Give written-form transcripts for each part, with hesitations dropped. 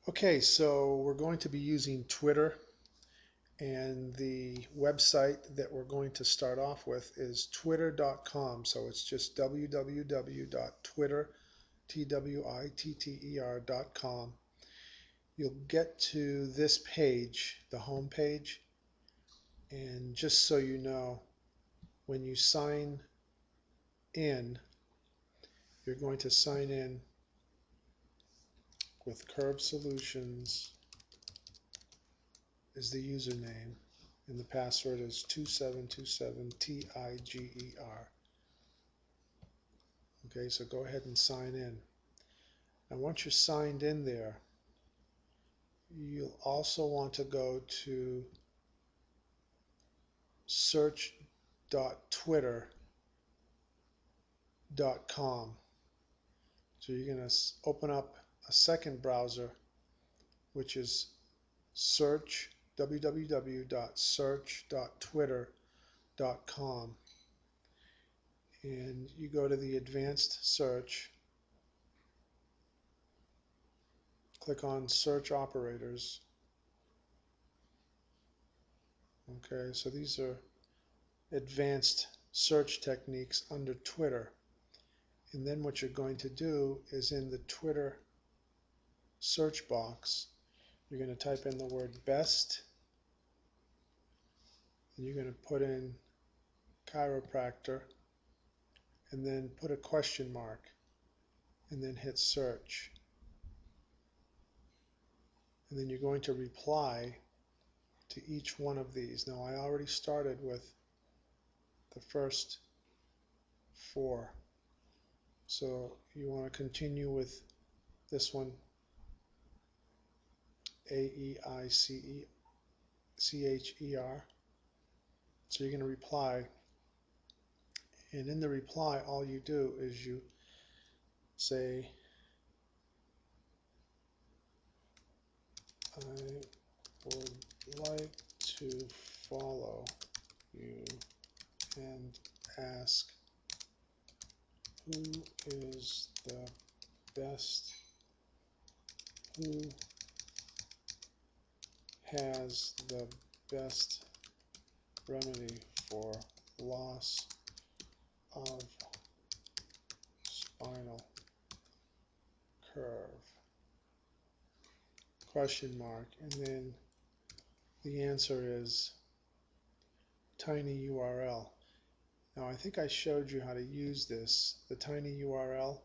Okay, so we're going to be using Twitter, and the website that we're going to start off with is twitter.com. So it's just www.twitter, Twitter.com. You'll get to this page, the home page, and just so you know, when you sign in, you're going to sign in with Curve Solutions is the username, and the password is 2727TIGER. Okay, so go ahead and sign in. And once you're signed in there, you'll also want to go to search.twitter.com. So you're going to open up a second browser, which is search www.search.twitter.com, and you go to the advanced search, click on search operators. Okay, so these are advanced search techniques under Twitter. And then what you're going to do is in the Twitter search box, you're going to type in the word best, and you're going to put in chiropractor, and then put a question mark, and then hit search. And then you're going to reply to each one of these. Now I already started with the first 4. So you want to continue with this one, AEICHER. So you're going to reply, and in the reply, all you do is you say, I would like to follow you and ask who is the best, who has the best remedy for loss of spinal curve, question mark, and then the answer is tinyURL. Now I think I showed you how to use this, the tinyURL.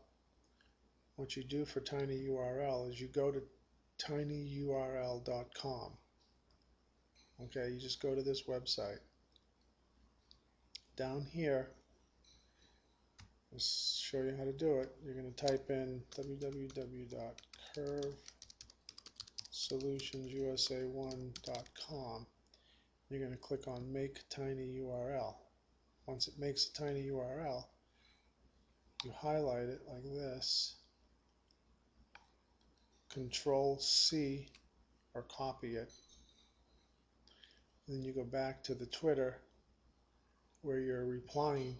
What you do for tinyURL is you go to tinyurl.com. Okay, you just go to this website. Down here, I'll show you how to do it. You're going to type in www.curvesolutionsUSA1.com. You're going to click on Make tinyURL. Once it makes a tinyURL, you highlight it like this, Control C or copy it. Then you go back to the Twitter where you're replying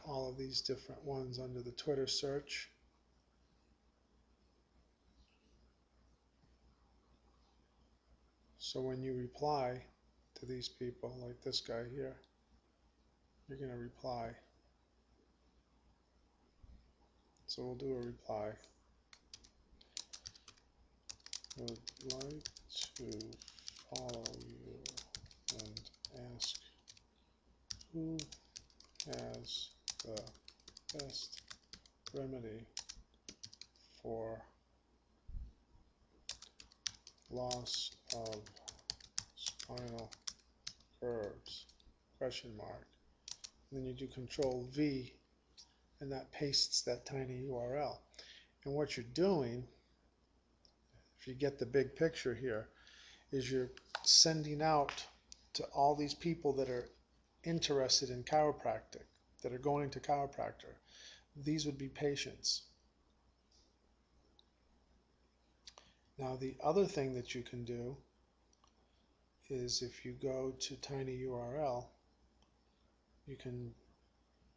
all of these different ones under the Twitter search. So when you reply to these people, like this guy here, you're going to reply. So we'll do a reply. Would like to follow you and ask who has the best remedy for loss of spinal curves, question mark. And then you do Control V, and that pastes that tinyURL. And what you're doing, if you get the big picture here, is you're sending out to all these people that are interested in chiropractic, that are going to chiropractor. These would be patients. Now the other thing that you can do is if you go to tinyURL, you can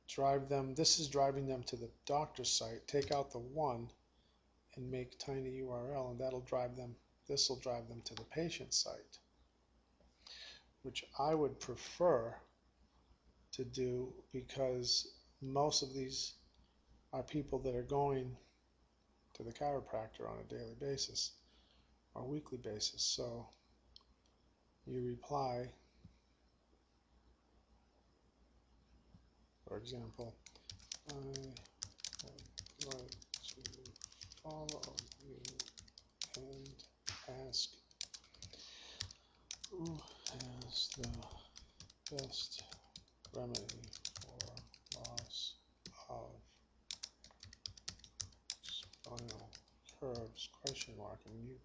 drive them, this is driving them to the doctor's site, take out the 1 and make tiny URL, and that'll drive them, this will drive them to the patient site, which I would prefer to do because most of these are people that are going to the chiropractor on a daily basis or weekly basis. So you reply, for example, I would like to follow you and ask who has the best remedy for loss of spinal curves, ? And you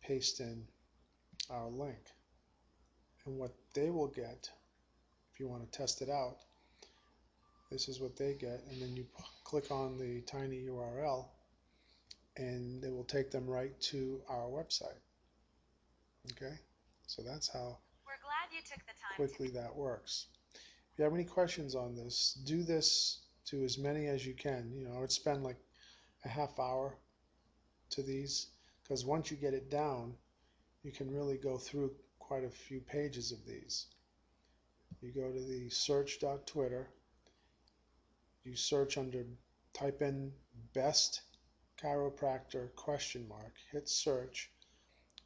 paste in our link. And what they will get, if you want to test it out, this is what they get, and then you click on the tiny URL and it will take them right to our website. Okay, so that's how We're glad you took the time quickly that works. If you have any questions on this, do this to as many as you can. You know, I would spend like a half hour to these, because once you get it down, you can really go through quite a few pages of these. You go to the search.twitter, you search under, type in best chiropractor ? Hit search,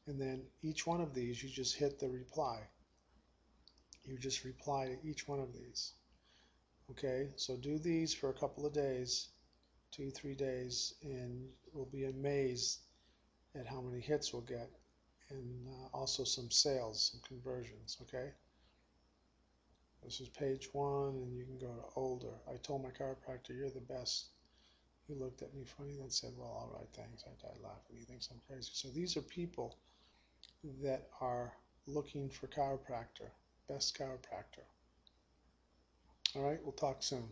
and then each one of these you just hit the reply. You just reply to each one of these. Okay, so do these for a couple of days, 2-3 days, and we'll be amazed at how many hits we'll get, and also some sales, some conversions. Okay, this is page 1, and you can go to older. I told my chiropractor, you're the best. He looked at me funny, then said, well, all right, thanks. I died laughing. He thinks I'm crazy. So these are people that are looking for chiropractor, best chiropractor. All right, we'll talk soon.